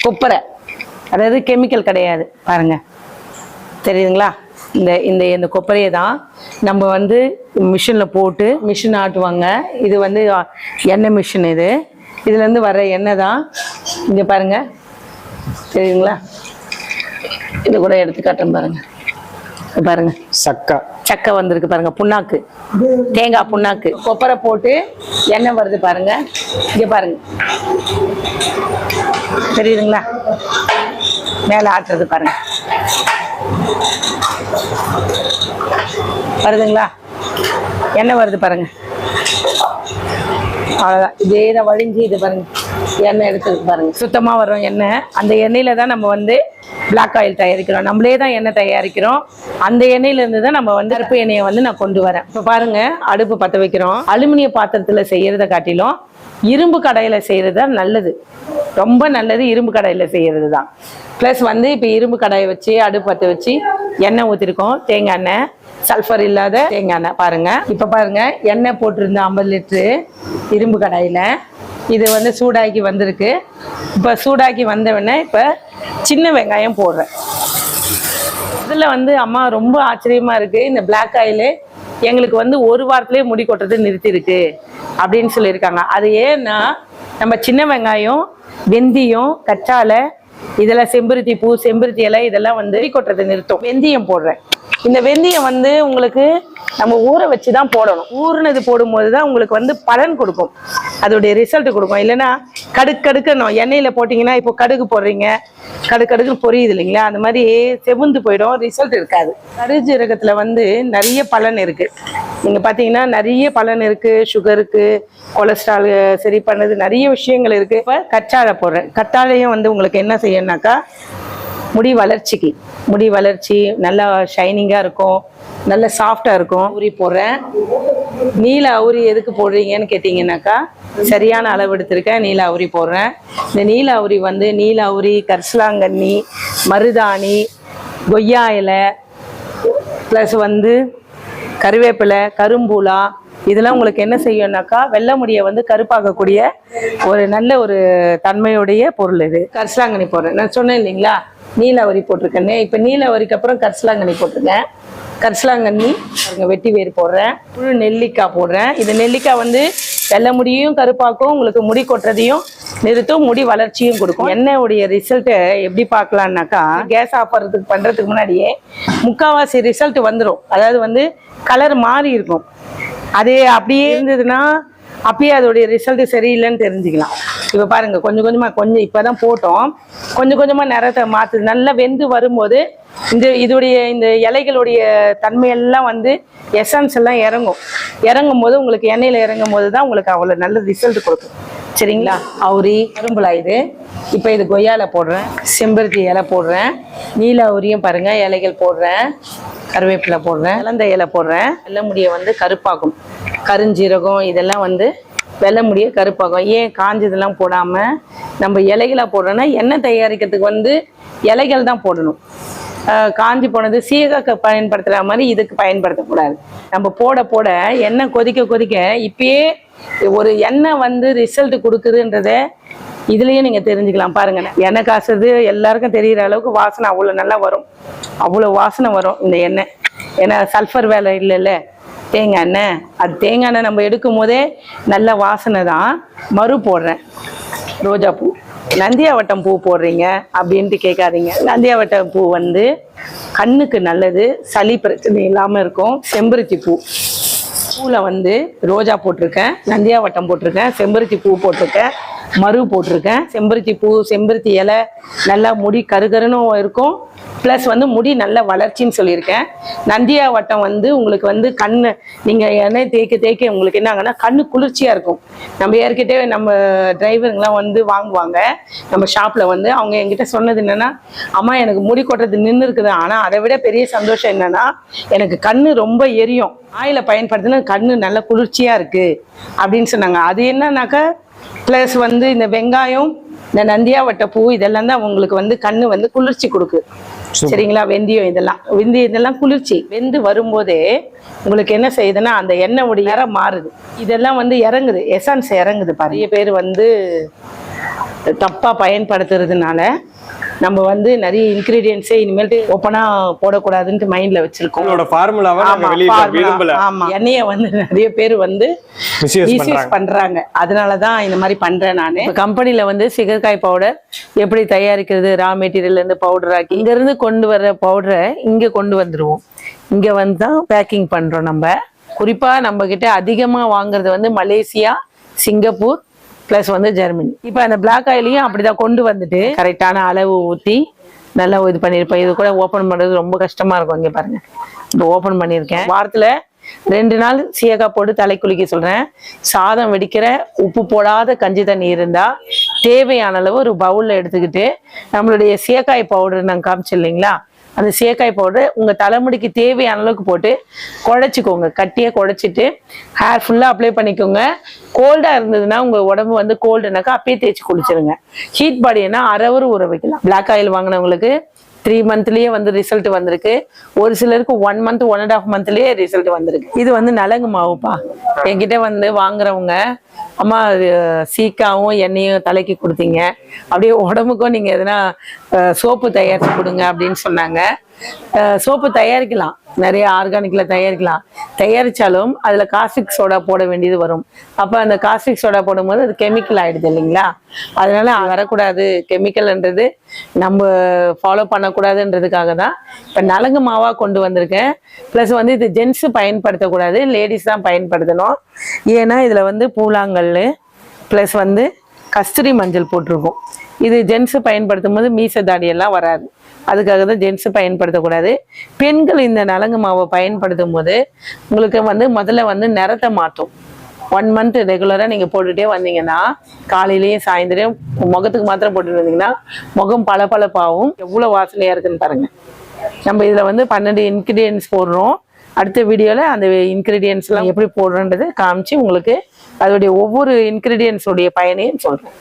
கொப்பரை, அதாவது கெமிக்கல் கிடையாது. பாருங்க, தெரியுதுங்களா? இந்த கொப்பரையை தான் நம்ம வந்து மிஷினில் போட்டு மிஷின் ஆட்டுவாங்க. இது வந்து எண்ணெய் மிஷின். இதுலேருந்து வர எண்ணெய் தான். இங்கே பாருங்க, தெரியுதுங்களா? இது கூட எடுத்து காட்டுறேன் பாருங்க. பாருங்க, சக்கை வந்திருக்கு பாருங்க, புண்ணாக்கு, தேங்காய் புண்ணாக்கு, கொப்பரை போட்டு எண்ணெய் வருது பாருங்க. இங்க பாருங்க, தெரியுதுங்களா? மேல ஆட்டுறது பாருங்க, வருதுங்களா? எண்ணெய் வருது பாருங்க. அவ்வளோதான், இதே தான் வழிஞ்சு. இது பாருங்க, எண்ணெய் எடுத்துருக்கு பாருங்க, சுத்தமாக வரும் எண்ணெய். அந்த எண்ணெயில தான் நம்ம வந்து பிளாக் ஆயில் தயாரிக்கிறோம். நம்மளே தான் எண்ணெய் தயாரிக்கிறோம். அந்த எண்ணெயிலேருந்து தான் நம்ம வந்து கருப்பு எண்ணெயை வந்து நான் கொண்டு வரேன். இப்போ பாருங்க, அடுப்பு பற்ற வைக்கிறோம். அலுமினிய பாத்திரத்தில் செய்யறத காட்டிலும் இரும்பு கடாயில் செய்கிறது தான் நல்லது, ரொம்ப நல்லது. இரும்பு கடாயில் செய்கிறது தான். ப்ளஸ் வந்து இப்போ இரும்பு கடாயை வச்சு அடுப்பு பற்ற வச்சு எண்ணெய் ஊற்றிருக்கோம். தேங்காய் எண்ணெய், சல்ஃபர் இல்லாத தேங்காய் எண்ணெய். பாருங்க, இப்போ பாருங்க, எண்ணெய் போட்டிருந்த 50 லிட்டரு இரும்பு கடாயில் இது வந்து சூடாக்கி வந்திருக்கு. இப்போ சூடாக்கி வந்தவொடனே இப்போ சின்ன வெங்காயம் போடுறேன். இதில் வந்து அம்மா ரொம்ப ஆச்சரியமா இருக்கு, இந்த பிளாக் ஆயிலு எங்களுக்கு வந்து 1 வாரத்திலே முடி கொட்டுறது நிறுத்திருக்கு அப்படின்னு சொல்லியிருக்காங்க. அது ஏன்னா நம்ம சின்ன வெங்காயம், வெந்தயம், கற்றாழை, இதெல்லாம் செம்பருத்தி பூ, செம்பருத்தி இலை, இதெல்லாம் வந்து முடி கொட்டுறது நிறுத்தும். வெந்தயம் போடுறேன். இந்த வெந்தயம் வந்து உங்களுக்கு நம்ம ஊற வச்சு தான் போடணும். ஊறினது போடும்போது தான் உங்களுக்கு வந்து பலன் கொடுக்கும், அதோடைய ரிசல்ட் கொடுக்கும். இல்லைன்னா கடுக்கணும் எண்ணெயில் போட்டிங்கன்னா, இப்போ கடுகு போடுறீங்க, கடுக்குன்னு பொரியுது இல்லைங்களா? அந்த மாதிரி செவுந்து போயிடும், ரிசல்ட் இருக்காது. கருஜீரகத்தில் வந்து நிறைய பலன் இருக்குது. நீங்கள் பார்த்தீங்கன்னா நிறைய பலன் இருக்குது. சுகருக்கு, கொலஸ்ட்ரால் சரி பண்ணது, நிறைய விஷயங்கள் இருக்குது. இப்போ கற்றாழை போடுறேன். கற்றாழையும் வந்து உங்களுக்கு என்ன செய்யணும்னாக்கா, முடி வளர்ச்சி நல்லா ஷைனிங்காக இருக்கும், நல்ல சாஃப்டாக இருக்கும். ஊறி போடுறேன். நீல அவுரி எதுக்கு போடுறீங்கன்னு கேட்டிங்கன்னாக்கா, சரியான அளவு எடுத்திருக்கேன். நீல அவுரி போடுறேன். இந்த நீல அவுரி வந்து நீல அவுரி, கரிசலாங்கண்ணி, மருதாணி, கொய்யா இலை, ப்ளஸ் வந்து கருவேப்பிலை, கரும்பூலா, இதெல்லாம் உங்களுக்கு என்ன செய்யும்னாக்கா, வெள்ளை முடியை வந்து கருப்பாக்கக்கூடிய ஒரு நல்ல ஒரு தன்மையுடைய பொருள். இது கரிசலாங்கண்ணி போடுறேன். நான் சொன்னேன் இல்லைங்களா, நீலவரி போட்டிருக்கேன்னு. இப்போ நீலவரிக்கு அப்புறம் கரிசலாங்கண்ணி போட்டிருக்கேன். கரிசலாங்கண்ணி வெட்டி வேறு போடுறேன். முழு நெல்லிக்காய் போடுறேன். இது நெல்லிக்காய் வந்து வெள்ளை முடியையும் கருப்பாக்கும், உங்களுக்கு முடி கொட்டுறதையும் நிறுத்தும், முடி வளர்ச்சியும் கொடுக்கும். எண்ணெயுடைய ரிசல்ட்டை எப்படி பார்க்கலான்னாக்கா, கேஸ் ஆஃப் பண்ணுறதுக்கு முன்னாடியே முக்கால்வாசி ரிசல்ட் வந்துடும். அதாவது வந்து கலர் மாறி இருக்கும். அது அப்படியே இருந்ததுன்னா அப்பயே அதோடைய ரிசல்ட் சரியில்லைன்னு தெரிஞ்சுக்கலாம். இப்போ பாருங்க, கொஞ்சம் இப்போதான் போட்டோம், கொஞ்சமாக நிறத்தை மாற்றுது. நல்லா வெந்து வரும்போது இதோடைய இந்த இலைகளுடைய தன்மையெல்லாம் வந்து எசன்ஸ் எல்லாம் இறங்கும் போது உங்களுக்கு எண்ணெயில் இறங்கும் போது தான் உங்களுக்கு அவ்வளோ நல்ல ரிசல்ட் கொடுக்கும். சரிங்களா? அவுரி, கரும்புலா. இது இப்போ இது கொய்யால போடுறேன், செம்பருத்தி இலை போடுறேன், நீல அவுரியும் பாருங்க இலைகள் போடுறேன், கருவேப்பிலை போடுறேன், இலந்த இலை போடுறேன். வெள்ளை முடியை வந்து கருப்பாகும். கருஞ்சீரகம் இதெல்லாம் வந்து வெள்ளை முடியை கருப்பாகும். ஏன் காஞ்சதெல்லாம் போடாமல் நம்ம இலைகளாக போடுறோன்னா, எண்ணெய் தயாரிக்கிறதுக்கு வந்து இலைகள் தான் போடணும். காஞ்சி போனது சீரக பயன்படுத்துகிற மாதிரி இதுக்கு பயன்படுத்தக்கூடாது. நம்ம போட எண்ணெய் கொதிக்க இப்பயே ஒரு எண்ணெய் வந்து ரிசல்ட் கொடுக்குதுன்றத இதுலேயும் நீங்கள் தெரிஞ்சுக்கலாம். பாருங்க, எண்ணெய் காசுறது எல்லாருக்கும் தெரிகிற அளவுக்கு வாசனை அவ்வளோ நல்லா வரும், அவ்வளோ வாசனை வரும் இந்த எண்ணெய். ஏன்னா சல்ஃபர் வேலை இல்லைல்ல, தேங்காய் எண்ணெய். அது தேங்காய் எண்ணெய் நம்ம எடுக்கும் போதே நல்ல வாசனை தான். மறு போடுறேன், ரோஜா பூ. நந்தியாவட்டம் பூ போடுறீங்க அப்படின்ட்டு கேட்காதீங்க. நந்தியாவட்டம் பூ வந்து கண்ணுக்கு நல்லது, சளி பிரச்சனை இல்லாமல் இருக்கும். செம்பருத்தி பூவில் வந்து ரோஜா போட்டிருக்கேன், நந்தியாவட்டம் போட்டிருக்கேன், செம்பருத்தி பூ போட்டிருக்கேன், மறு போட்டிருக்கேன். செம்பருத்தி பூ, செம்பருத்தி இலை நல்லா முடி கருகருன்னு இருக்கும். ப்ளஸ் வந்து முடி நல்ல வளர்ச்சின்னு சொல்லியிருக்கேன். நந்தியாவட்டம் வந்து உங்களுக்கு வந்து கண்ணு நீங்கள் எண்ணெய் தேய்க்க உங்களுக்கு என்ன ஆகுன்னா, கண்ணு குளிர்ச்சியாக இருக்கும். நம்ம ஏற்கிட்டே நம்ம டிரைவருங்கெலாம் வந்து வாங்குவாங்க நம்ம ஷாப்பில் வந்து. அவங்க என்கிட்ட சொன்னது என்னென்னா, அம்மா எனக்கு முடி கொட்டுறது நின்று இருக்குது, ஆனால் அதை விட பெரிய சந்தோஷம் என்னென்னா, எனக்கு கண்ணு ரொம்ப எரியும், ஆயிலை பயன்படுத்தினா கண்ணு நல்ல குளிர்ச்சியாக இருக்குது அப்படின்னு சொன்னாங்க. அது என்னன்னாக்கா, ப்ளஸ் வந்து இந்த வெங்காயம், இந்த நந்தியாவட்ட பூ, இதெல்லாம் தான் உங்களுக்கு வந்து கண்ணு வந்து குளிர்ச்சி கொடுக்கு. சரிங்களா? வெந்தயம் இதெல்லாம் குளிர்ச்சி. வெந்து வரும்போதே உங்களுக்கு என்ன செய்யுதுன்னா, அந்த எண்ணெய் உடைய நிறம் மாறுது. இதெல்லாம் வந்து இறங்குது, எசன்ஸ் இறங்குது. நிறைய பேர் வந்து தப்பாக பயன்படுத்துறதுனால நம்ம வந்து நிறைய இன்கிரீடியன்ஸே இனிமேல் ஓப்பனா போடக்கூடாதுன்ட்டு மைண்ட்ல வச்சிருக்கோம். உங்களோட ஃபார்முலாவை நாங்க வெளியிட விரும்பல. ஆமா, எண்ணெயை வந்து நிறைய பேர் வந்து மிஸ்யூஸ் பண்றாங்க. அதனாலதான் இந்த மாதிரி பண்றேன் நானு. கம்பெனில வந்து சிகர்காய் பவுடர் எப்படி தயாரிக்கிறது, ரா மெட்டீரியல்ல இருந்து பவுடர் ஆக்கி இங்க இருந்து கொண்டு வர்ற பவுடரை இங்க கொண்டு வந்துருவோம். இங்க வந்து தான் பேக்கிங் பண்றோம். நம்ம குறிப்பா நம்ம கிட்ட அதிகமா வாங்குறது வந்து மலேசியா, சிங்கப்பூர் பிளஸ் வந்து ஜெர்மனி. இப்போ அந்த பிளாக் ஆயிலையும் அப்படிதான் கொண்டு வந்துட்டு கரெக்டான அளவு ஊற்றி நல்லா இது பண்ணியிருப்பேன். இது கூட ஓப்பன் பண்ணுறது ரொம்ப கஷ்டமா இருக்கும். இங்கே பாருங்க, இப்போ ஓப்பன் பண்ணியிருக்கேன். வாரத்தில் 2 நாள் சீயக்காய் போட்டு தலை குளிக்க சொல்றேன். சாதம் வெடிக்கிற உப்பு போடாத கஞ்சி தண்ணி இருந்தா தேவையான அளவு ஒரு பவுல்ல எடுத்துக்கிட்டு நம்மளுடைய சீயக்காய் பவுடர் நாங்கள் காமிச்சு இல்லைங்களா, அந்த சீயக்காய் பவுடர் உங்க தலைமுடிக்கு தேவையான அளவுக்கு போட்டு குழைச்சிக்கோங்க. கட்டியே குழைச்சிட்டு ஹேர் ஃபுல்லா அப்ளை பண்ணிக்கோங்க. கோல்டா இருந்ததுன்னா உங்க உடம்பு வந்து கோல்டுனாக்கா அப்பயே தேய்ச்சி குளிச்சிருங்க. ஹீட் பாடினா அரை ஹவர் ஊற வைக்கலாம். பிளாக் ஆயில் வாங்கினவங்களுக்கு 3 மந்த்லயே வந்து ரிசல்ட் வந்திருக்கு. ஒரு சிலருக்கு 1 மந்த் 1.5 மந்த்லயே ரிசல்ட் வந்திருக்கு. இது வந்து நலங்கு மாவுப்பா. என்கிட்ட வந்து வாங்குறவங்க, அம்மா சீக்காவும் எண்ணெயும் தலைக்கு கொடுத்தீங்க, அப்படியே உடம்புக்கும் நீங்க எதனா சோப்பு தயாரிச்சு கொடுங்க அப்படின்னு சொன்னாங்க. சோப்பு தயாரிக்கலாம், நிறைய ஆர்கானிக்ல தயாரிக்கலாம். தயாரிச்சாலும் அதுல காஸ்டிக் சோடா போட வேண்டியது வரும். அப்ப அந்த காஸ்டிக் சோடா போடும்போது அது கெமிக்கல் ஆயிடுது இல்லைங்களா. அதனால வரக்கூடாது, கெமிக்கல்ன்றது நம்ம ஃபாலோ பண்ணக்கூடாதுன்றதுக்காக தான் இப்ப நலங்கு மாவா கொண்டு வந்திருக்கேன். பிளஸ் வந்து இது ஜென்ஸ் பயன்படுத்தக்கூடாது, லேடிஸ் தான் பயன்படுத்தணும். ஏன்னா இதுல வந்து பூலாங்கல் பிளஸ் வந்து கஸ்தூரி மஞ்சள் போட்டிருக்கோம். இது ஜென்ஸ் பயன்படுத்தும் போது மீச தாடியெல்லாம் வராது. அதுக்காக தான் ஜென்ஸ் பயன்படுத்தக்கூடாது. பெண்கள் இந்த நலங்கு மாவை பயன்படுத்தும் போது உங்களுக்கு வந்து முதல்ல வந்து நிறத்தை மாற்றும். 1 மந்த் ரெகுலரா நீங்க போட்டுட்டே வந்தீங்கன்னா, காலையிலயும் சாயந்தரம் முகத்துக்கு மாத்திரம் போட்டுட்டு வந்தீங்கன்னா முகம் பளபளப்பாகவும் எவ்வளவு வாசனையா இருக்குன்னு பாருங்க. நம்ம இதுல வந்து 12 இன்கிரீடியன்ஸ் போடுறோம். அடுத்த வீடியோல அந்த இன்கிரீடியன்ஸ் எல்லாம் எப்படி போடுறோன்றது காமிச்சு உங்களுக்கு அதோடைய ஒவ்வொரு இன்கிரீடியன்ஸோடைய பயனையும் சொல்றேன்.